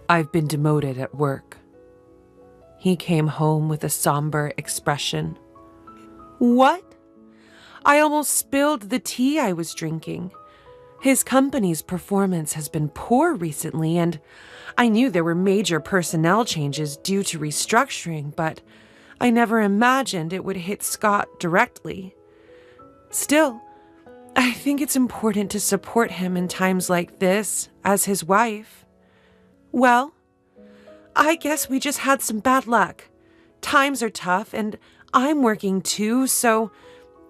I've been demoted at work. He came home with a somber expression. What? I almost spilled the tea I was drinking. His company's performance has been poor recently, and I knew there were major personnel changes due to restructuring, but I never imagined it would hit Scott directly. Still, I think it's important to support him in times like this as his wife. Well, I guess we just had some bad luck. Times are tough, and I'm working too, so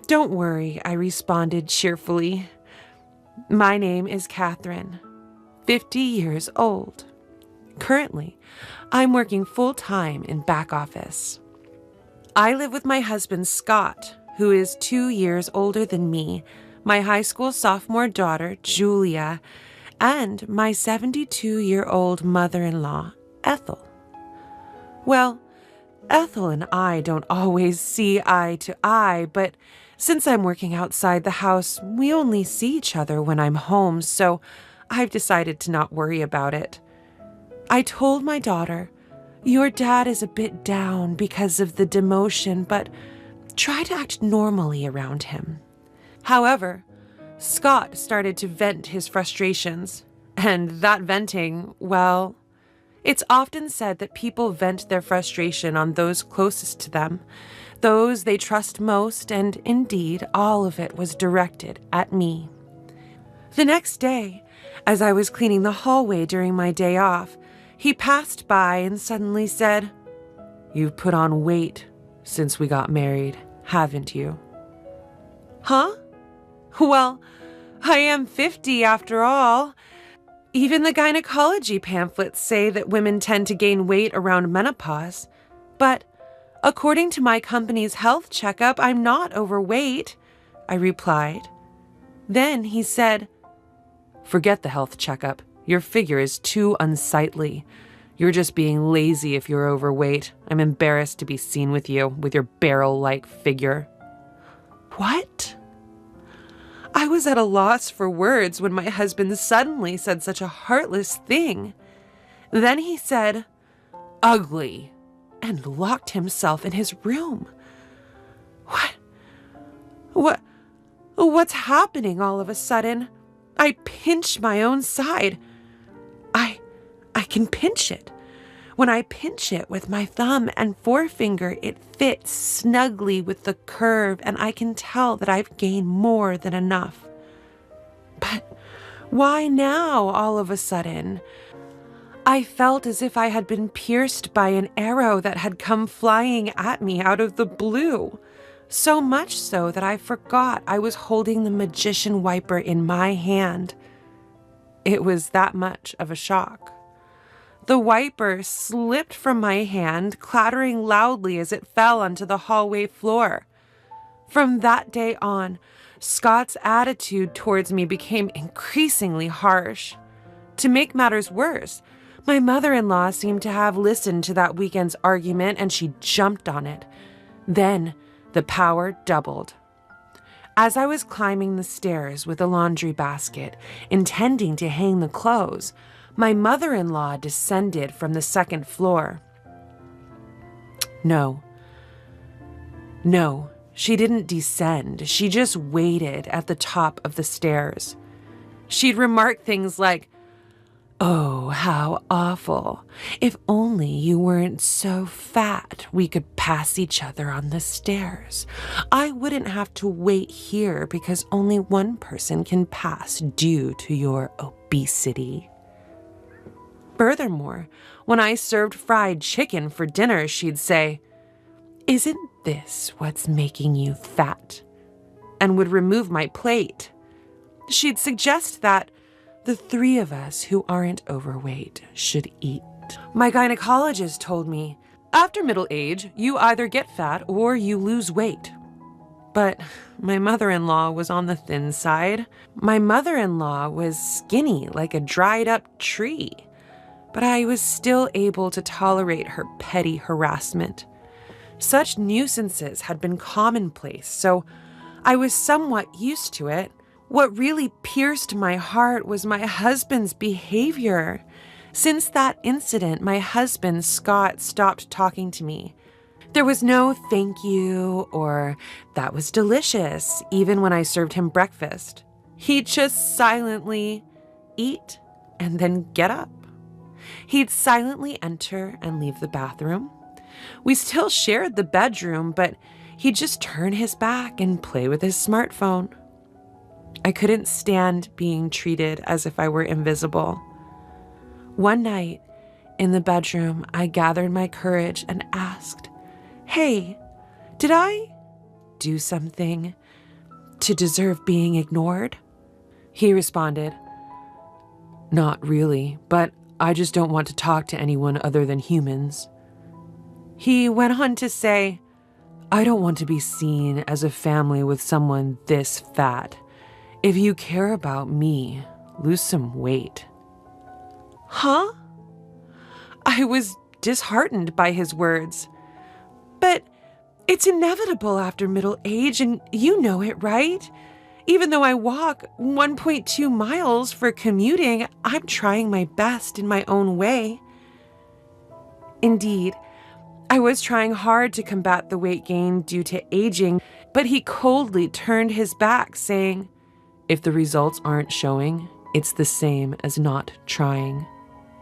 don't worry, I responded cheerfully. My name is Catherine, 50 years old. Currently, I'm working full-time in back office. I live with my husband, Scott, who is 2 years older than me, my high school sophomore daughter, Julia, and my 72-year-old mother-in-law, Ethel. Well, Ethel and I don't always see eye to eye, but since I'm working outside the house, we only see each other when I'm home, so I've decided to not worry about it. I told my daughter, your dad is a bit down because of the demotion, but try to act normally around him. However, Scott started to vent his frustrations, and that venting, well, it's often said that people vent their frustration on those closest to them, those they trust most, and indeed, all of it was directed at me. The next day, as I was cleaning the hallway during my day off, he passed by and suddenly said, "You've put on weight since we got married, haven't you?" Huh? Well, I am 50 after all. Even the gynecology pamphlets say that women tend to gain weight around menopause. But according to my company's health checkup, I'm not overweight, I replied. Then he said, "Forget the health checkup. Your figure is too unsightly. You're just being lazy if you're overweight. I'm embarrassed to be seen with you, with your barrel-like figure." What? I was at a loss for words when my husband suddenly said such a heartless thing. Then he said, "Ugly," and locked himself in his room. What's happening all of a sudden? I pinch my own side. I can pinch it. When I pinch it with my thumb and forefinger, it fits snugly with the curve, and I can tell that I've gained more than enough. But why now, all of a sudden? I felt as if I had been pierced by an arrow that had come flying at me out of the blue. So much so that I forgot I was holding the magician wiper in my hand. It was that much of a shock. The wiper slipped from my hand, clattering loudly as it fell onto the hallway floor. From that day on, Scott's attitude towards me became increasingly harsh. To make matters worse, my mother-in-law seemed to have listened to that weekend's argument, and she jumped on it. Then the power doubled. As I was climbing the stairs with a laundry basket, intending to hang the clothes, my mother-in-law descended from the second floor. No, she didn't descend. She just waited at the top of the stairs. She'd remark things like, "Oh, how awful. If only you weren't so fat, we could pass each other on the stairs. I wouldn't have to wait here because only one person can pass due to your obesity." Furthermore, when I served fried chicken for dinner, she'd say, "Isn't this what's making you fat?" and would remove my plate. She'd suggest that the three of us who aren't overweight should eat. My gynecologist told me, after middle age, you either get fat or you lose weight. But my mother-in-law was on the thin side. My mother-in-law was skinny like a dried-up tree. But I was still able to tolerate her petty harassment. Such nuisances had been commonplace, so I was somewhat used to it. What really pierced my heart was my husband's behavior. Since that incident, my husband, Scott, stopped talking to me. There was no thank you or that was delicious, even when I served him breakfast. He'd just silently eat and then get up. He'd silently enter and leave the bathroom. We still shared the bedroom, but he'd just turn his back and play with his smartphone. I couldn't stand being treated as if I were invisible. One night, in the bedroom, I gathered my courage and asked, "Hey, did I do something to deserve being ignored?" He responded, "Not really, but I just don't want to talk to anyone other than humans." He went on to say, "I don't want to be seen as a family with someone this fat. If you care about me, lose some weight." Huh? I was disheartened by his words. But it's inevitable after middle age, and you know it, right? Even though I walk 1.2 miles for commuting, I'm trying my best in my own way. Indeed, I was trying hard to combat the weight gain due to aging, but he coldly turned his back, saying, "If the results aren't showing, it's the same as not trying.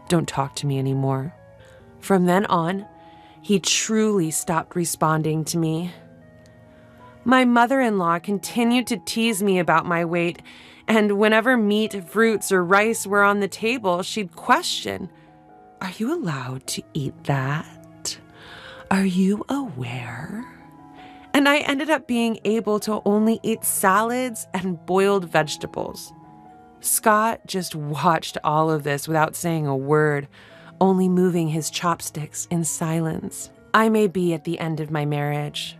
Don't talk to me anymore." From then on, he truly stopped responding to me. My mother-in-law continued to tease me about my weight, and whenever meat, fruits, or rice were on the table, she'd question, "Are you allowed to eat that? Are you aware?" And I ended up being able to only eat salads and boiled vegetables. Scott just watched all of this without saying a word, only moving his chopsticks in silence. I may be at the end of my marriage.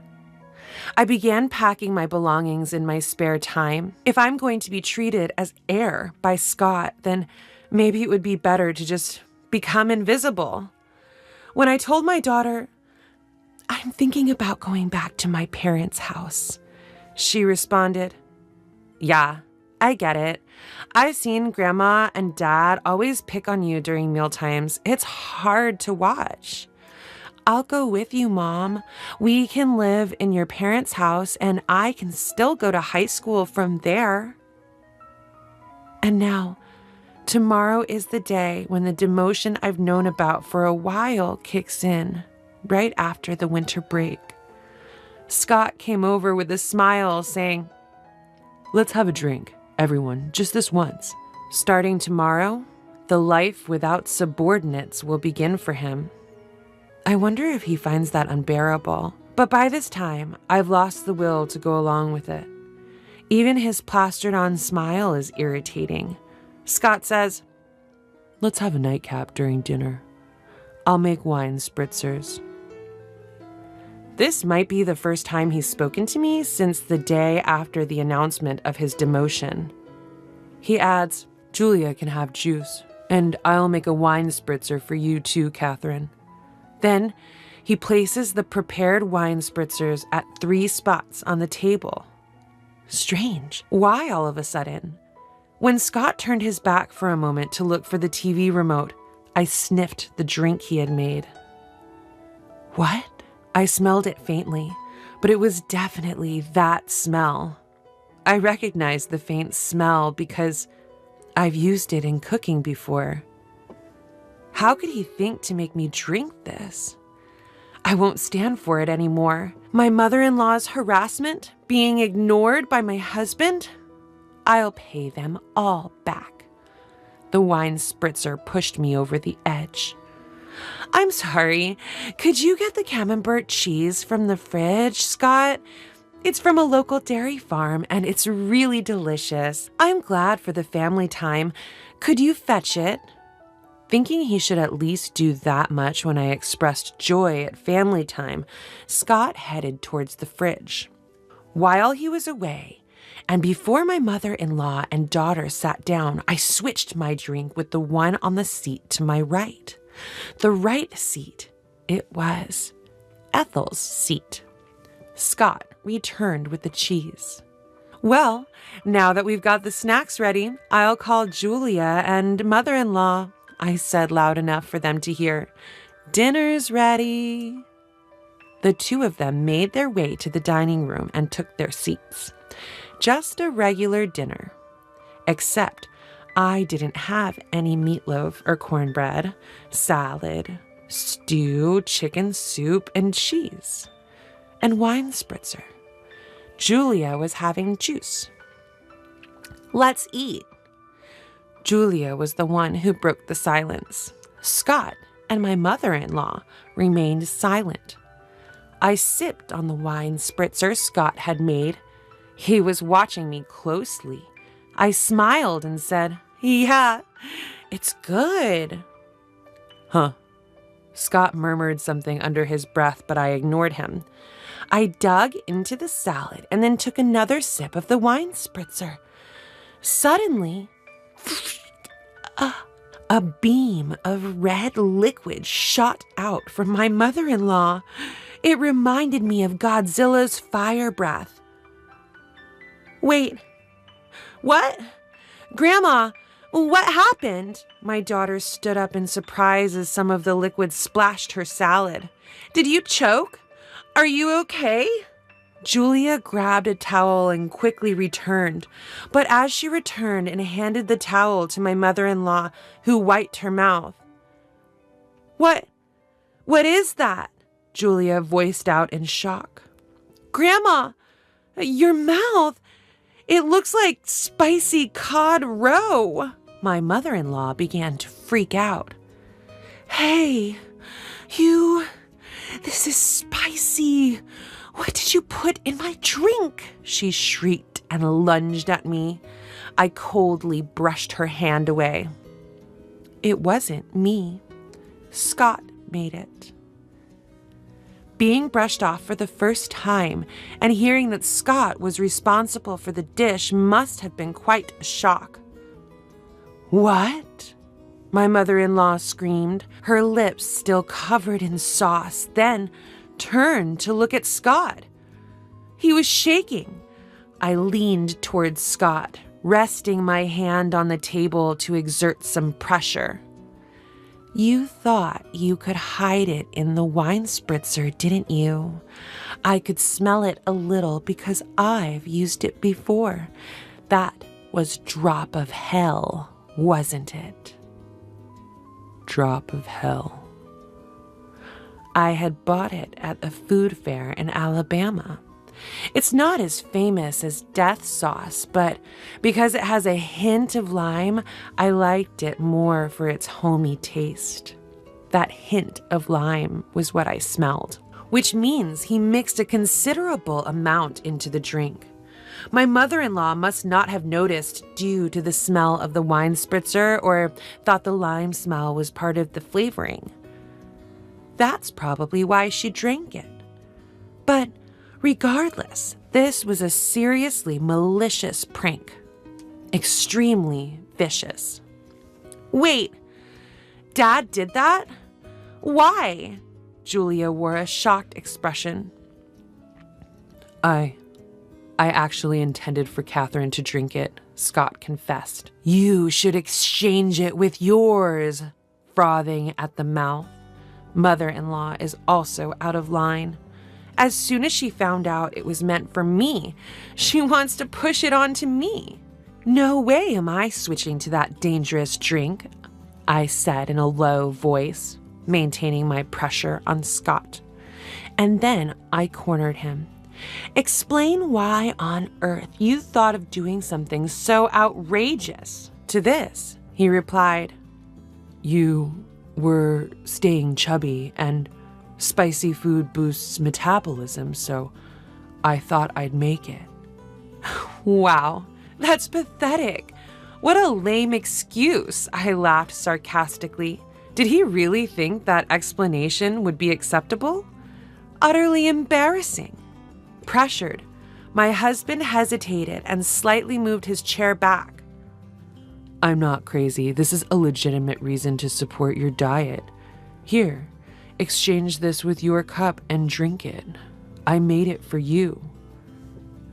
I began packing my belongings in my spare time. If I'm going to be treated as heir by Scott, then maybe it would be better to just become invisible. When I told my daughter, "I'm thinking about going back to my parents' house," she responded, "Yeah, I get it. I've seen Grandma and Dad always pick on you during mealtimes. It's hard to watch. I'll go with you, Mom. We can live in your parents' house and I can still go to high school from there." And now, tomorrow is the day when the demotion I've known about for a while kicks in, right after the winter break. Scott came over with a smile saying, "Let's have a drink, everyone, just this once." Starting tomorrow, the life without subordinates will begin for him. I wonder if he finds that unbearable. But by this time, I've lost the will to go along with it. Even his plastered-on smile is irritating. Scott says, "Let's have a nightcap during dinner. I'll make wine spritzers." This might be the first time he's spoken to me since the day after the announcement of his demotion. He adds, "Julia can have juice, and I'll make a wine spritzer for you too, Catherine." Then he places the prepared wine spritzers at 3 spots on the table. Strange. Why all of a sudden? When Scott turned his back for a moment to look for the TV remote, I sniffed the drink he had made. What? I smelled it faintly, but it was definitely that smell. I recognized the faint smell because I've used it in cooking before. How could he think to make me drink this? I won't stand for it anymore. My mother-in-law's harassment, being ignored by my husband, I'll pay them all back. The wine spritzer pushed me over the edge. "I'm sorry, could you get the camembert cheese from the fridge, Scott? It's from a local dairy farm and it's really delicious. I'm glad for the family time. Could you fetch it?" Thinking he should at least do that much when I expressed joy at family time, Scott headed towards the fridge. While he was away, and before my mother-in-law and daughter sat down, I switched my drink with the one on the seat to my right. The right seat, it was Ethel's seat. Scott returned with the cheese. "Well, now that we've got the snacks ready, I'll call Julia and mother-in-law. I said loud enough for them to hear. "Dinner's ready." The two of them made their way to the dining room and took their seats. Just a regular dinner. Except I didn't have any meatloaf or cornbread, salad, stew, chicken soup, and cheese, and wine spritzer. Julia was having juice. "Let's eat." Julia was the one who broke the silence. Scott and my mother-in-law remained silent. I sipped on the wine spritzer Scott had made. He was watching me closely. I smiled and said, "Yeah, it's good." "Huh." Scott murmured something under his breath, but I ignored him. I dug into the salad and then took another sip of the wine spritzer. Suddenly, a beam of red liquid shot out from my mother-in-law. It reminded me of Godzilla's fire breath. "Wait, what? Grandma, what happened?" My daughter stood up in surprise as some of the liquid splashed her salad. "Did you choke? Are you okay?" Julia grabbed a towel and quickly returned, but as she returned and handed the towel to my mother-in-law, who wiped her mouth. What is that?" Julia voiced out in shock. "Grandma, your mouth, it looks like spicy cod roe." My mother-in-law began to freak out. "Hey, this is spicy. What did you put in my drink?" she shrieked and lunged at me. I coldly brushed her hand away. It wasn't me. Scott made it. Being brushed off for the first time and hearing that Scott was responsible for the dish must have been quite a shock. "What?" my mother-in-law screamed, her lips still covered in sauce, then turned to look at Scott. He was shaking. I leaned towards Scott, resting my hand on the table to exert some pressure. "You thought you could hide it in the wine spritzer, didn't you? I could smell it a little because I've used it before. That was drop of hell, wasn't it?" Drop of hell. I had bought it at a food fair in Alabama. It's not as famous as death sauce, but because it has a hint of lime, I liked it more for its homey taste. That hint of lime was what I smelled, which means he mixed a considerable amount into the drink. My mother-in-law must not have noticed due to the smell of the wine spritzer or thought the lime smell was part of the flavoring. That's probably why she drank it. But regardless, this was a seriously malicious prank. Extremely vicious. "Wait, Dad did that? Why?" Julia wore a shocked expression. I actually intended for Catherine to drink it," Scott confessed. "You should exchange it with yours," frothing at the mouth. Mother-in-law is also out of line. As soon as she found out it was meant for me, she wants to push it onto me. "No way am I switching to that dangerous drink," I said in a low voice, maintaining my pressure on Scott. And then I cornered him. "Explain why on earth you thought of doing something so outrageous." To this, he replied, "You were staying chubby and spicy food boosts metabolism, so I thought I'd make it." Wow, that's pathetic. What a lame excuse, I laughed sarcastically. Did he really think that explanation would be acceptable? Utterly embarrassing. Pressured, my husband hesitated and slightly moved his chair back. "I'm not crazy. This is a legitimate reason to support your diet. Here, exchange this with your cup and drink it. I made it for you."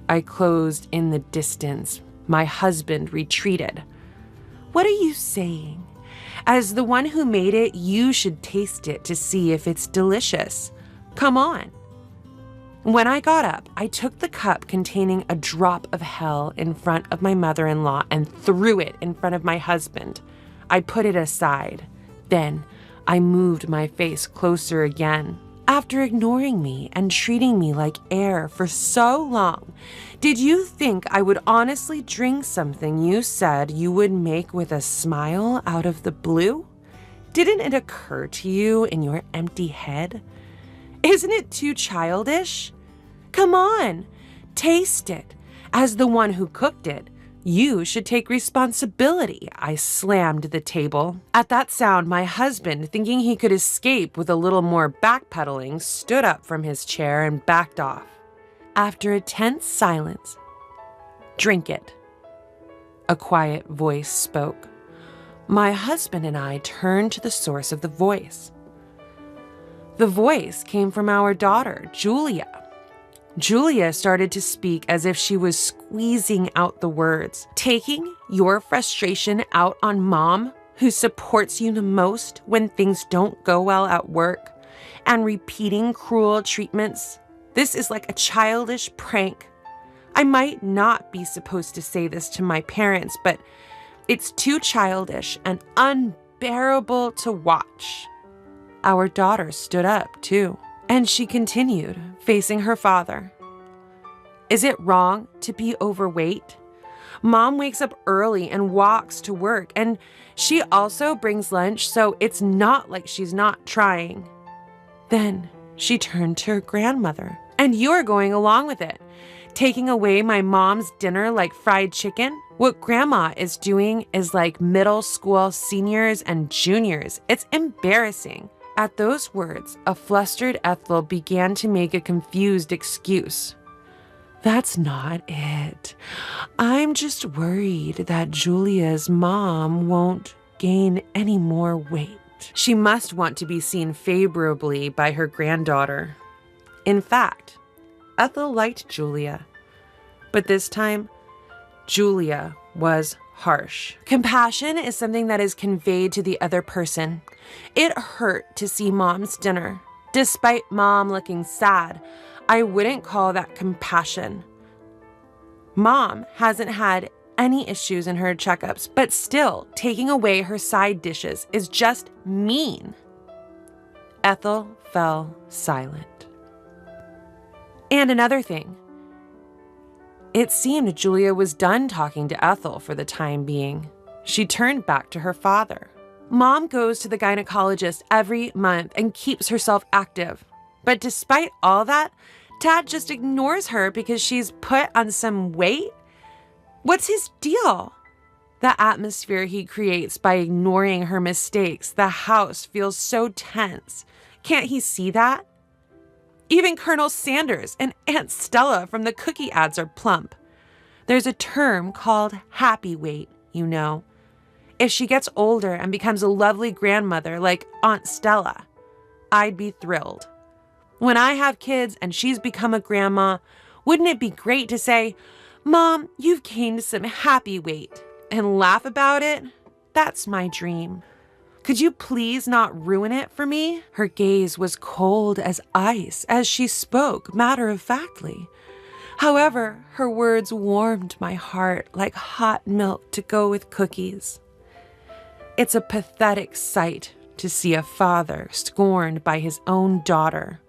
I closed in the distance. My husband retreated. "What are you saying? As the one who made it, you should taste it to see if it's delicious. Come on. When I got up, I took the cup containing a drop of hell in front of my mother-in-law and threw it in front of my husband. I put it aside. Then I moved my face closer again. After ignoring me and treating me like air for so long, did you think I would honestly drink something you said you would make with a smile out of the blue? Didn't it occur to you in your empty head? Isn't it too childish? Come on, taste it. As the one who cooked it, you should take responsibility. I slammed the table. At that sound, my husband, thinking he could escape with a little more backpedaling, stood up from his chair and backed off. After a tense silence, "Drink it," a quiet voice spoke. My husband and I turned to the source of the voice. The voice came from our daughter, Julia. Julia started to speak as if she was squeezing out the words. "Taking your frustration out on Mom, who supports you the most when things don't go well at work, and repeating cruel treatments. This is like a childish prank. I might not be supposed to say this to my parents, but it's too childish and unbearable to watch." Our daughter stood up, too, and she continued, facing her father. "Is it wrong to be overweight? Mom wakes up early and walks to work, and she also brings lunch, so it's not like she's not trying." Then she turned to her grandmother. "And you're going along with it, taking away my mom's dinner like fried chicken? What Grandma is doing is like middle school seniors and juniors. It's embarrassing." At those words, a flustered Ethel began to make a confused excuse. "That's not it. I'm just worried that Julia's mom won't gain any more weight. She must want to be seen favorably by her granddaughter." In fact, Ethel liked Julia, but this time, Julia was harsh. Compassion is something that is conveyed to the other person. It hurt to see Mom's dinner. Despite Mom looking sad, I wouldn't call that compassion. Mom hasn't had any issues in her checkups, but still, taking away her side dishes is just mean. Ethel fell silent. And another thing. It seemed Julia was done talking to Ethel for the time being. She turned back to her father. "Mom goes to the gynecologist every month and keeps herself active. But despite all that, Dad just ignores her because she's put on some weight? What's his deal?" The atmosphere he creates by ignoring her mistakes, the house feels so tense. Can't he see that? Even Colonel Sanders and Aunt Stella from the cookie ads are plump. There's a term called happy weight, you know. If she gets older and becomes a lovely grandmother like Aunt Stella, I'd be thrilled. When I have kids and she's become a grandma, wouldn't it be great to say, "Mom, you've gained some happy weight," and laugh about it? That's my dream. Could you please not ruin it for me? Her gaze was cold as ice as she spoke matter-of-factly. However, her words warmed my heart like hot milk to go with cookies. It's a pathetic sight to see a father scorned by his own daughter.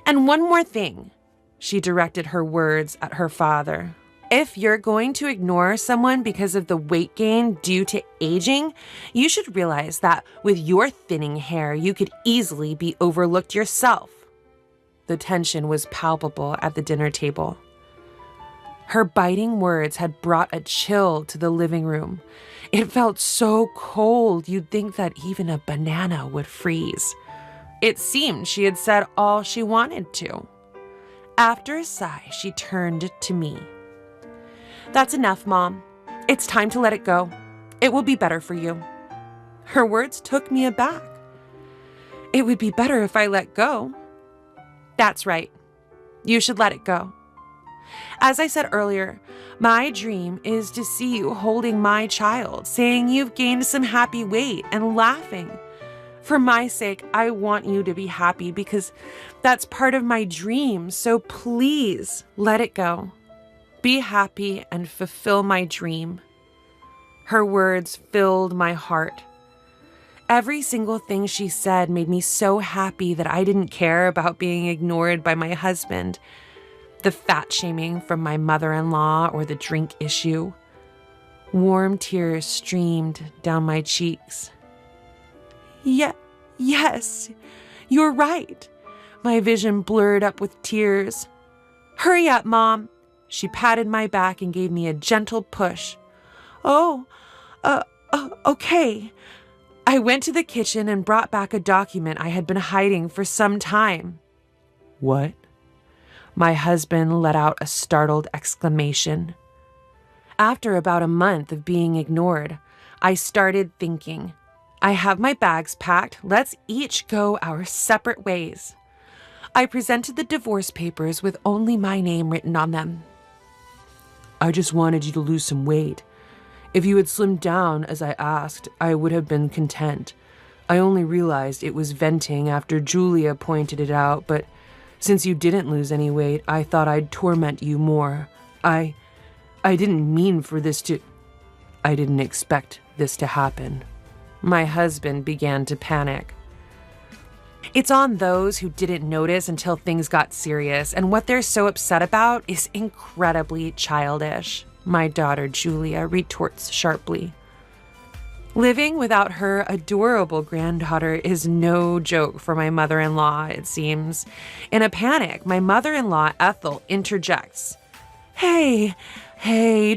And one more thing, she directed her words at her father. If you're going to ignore someone because of the weight gain due to aging, you should realize that with your thinning hair, you could easily be overlooked yourself. The tension was palpable at the dinner table. Her biting words had brought a chill to the living room. It felt so cold you'd think that even a banana would freeze. It seemed she had said all she wanted to. After a sigh, she turned to me. "That's enough, Mom. It's time to let it go. It will be better for you." Her words took me aback. It would be better if I let go. That's right. You should let it go. As I said earlier, my dream is to see you holding my child, saying you've gained some happy weight and laughing. For my sake, I want you to be happy because that's part of my dream. So please let it go. Be happy and fulfill my dream. Her words filled my heart. Every single thing she said made me so happy that I didn't care about being ignored by my husband, the fat shaming from my mother-in-law, or the drink issue. Warm tears streamed down my cheeks. Yes, you're right. My vision blurred up with tears. Hurry up, Mom. She patted my back and gave me a gentle push. Okay. I went to the kitchen and brought back a document I had been hiding for some time. What? My husband let out a startled exclamation. After about a month of being ignored, I started thinking, I have my bags packed. Let's each go our separate ways. I presented the divorce papers with only my name written on them. I just wanted you to lose some weight. If you had slimmed down as I asked, I would have been content. I only realized it was venting after Julia pointed it out, but since you didn't lose any weight, I thought I'd torment you more. I didn't mean for this to... I didn't expect this to happen. My husband began to panic. It's on those who didn't notice until things got serious, and what they're so upset about is incredibly childish, my daughter Julia retorts sharply. Living without her adorable granddaughter is no joke for my mother-in-law, it seems. In a panic, my mother-in-law Ethel interjects. Hey,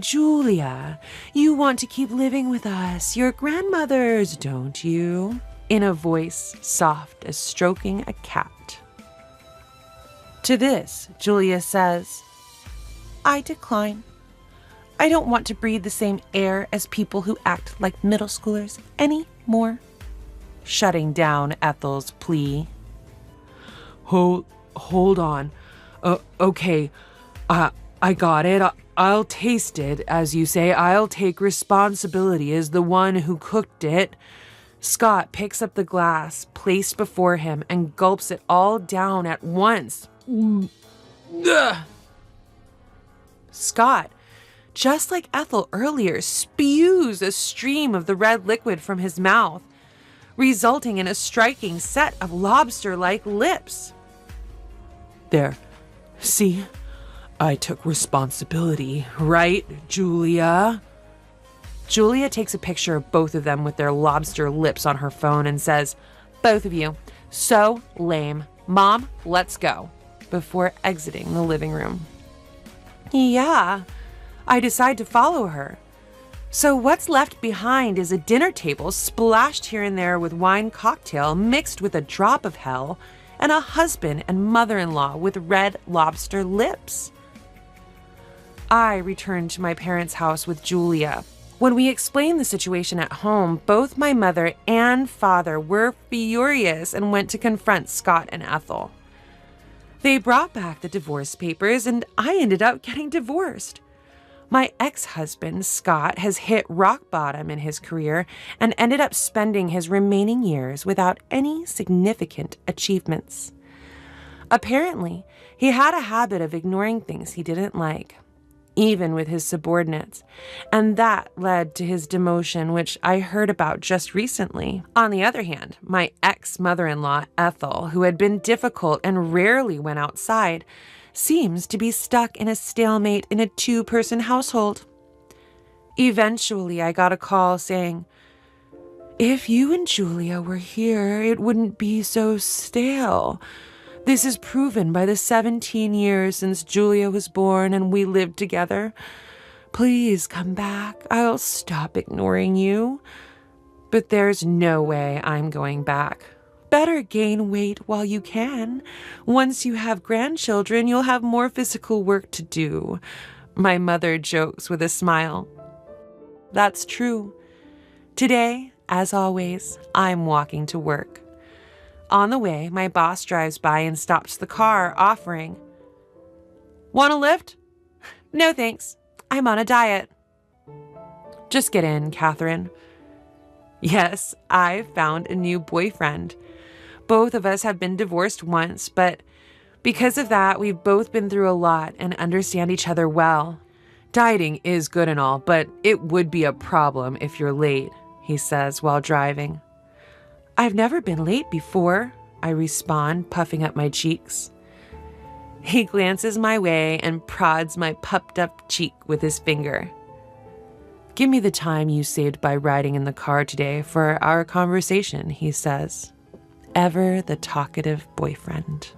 Julia, you want to keep living with us, your grandmothers, don't you? In a voice soft as stroking a cat. To this, Julia says, I decline. I don't want to breathe the same air as people who act like middle schoolers anymore. Shutting down Ethel's plea. Hold on. Okay, I got it. I'll taste it, as you say. I'll take responsibility as the one who cooked it. Scott picks up the glass placed before him and gulps it all down at once. Ugh. Scott, just like Ethel earlier, spews a stream of the red liquid from his mouth, resulting in a striking set of lobster-like lips. There, see? I took responsibility, right, Julia? Julia takes a picture of both of them with their lobster lips on her phone and says, both of you, so lame. Mom, let's go, before exiting the living room. Yeah, I decide to follow her. So what's left behind is a dinner table splashed here and there with wine cocktail mixed with a drop of hell and a husband and mother-in-law with red lobster lips. I returned to my parents' house with Julia. When we explained the situation at home, both my mother and father were furious and went to confront Scott and Ethel. They brought back the divorce papers, and I ended up getting divorced. My ex-husband, Scott, has hit rock bottom in his career and ended up spending his remaining years without any significant achievements. Apparently, he had a habit of ignoring things he didn't like, even with his subordinates, and that led to his demotion, which I heard about just recently. On the other hand, my ex-mother-in-law, Ethel, who had been difficult and rarely went outside, seems to be stuck in a stalemate in a two-person household. Eventually, I got a call saying, if you and Julia were here, it wouldn't be so stale. This is proven by the 17 years since Julia was born and we lived together. Please come back. I'll stop ignoring you. But there's no way I'm going back. Better gain weight while you can. Once you have grandchildren, you'll have more physical work to do. My mother jokes with a smile. That's true. Today, as always, I'm walking to work. On the way, my boss drives by and stops the car, offering, "Want a lift?" No thanks. I'm on a diet. Just get in, Catherine. Yes, I've found a new boyfriend. Both of us have been divorced once, but because of that, we've both been through a lot and understand each other well. Dieting is good and all, but it would be a problem if you're late, he says while driving. I've never been late before, I respond, puffing up my cheeks. He glances my way and prods my puffed up cheek with his finger. Give me the time you saved by riding in the car today for our conversation, he says. Ever the talkative boyfriend.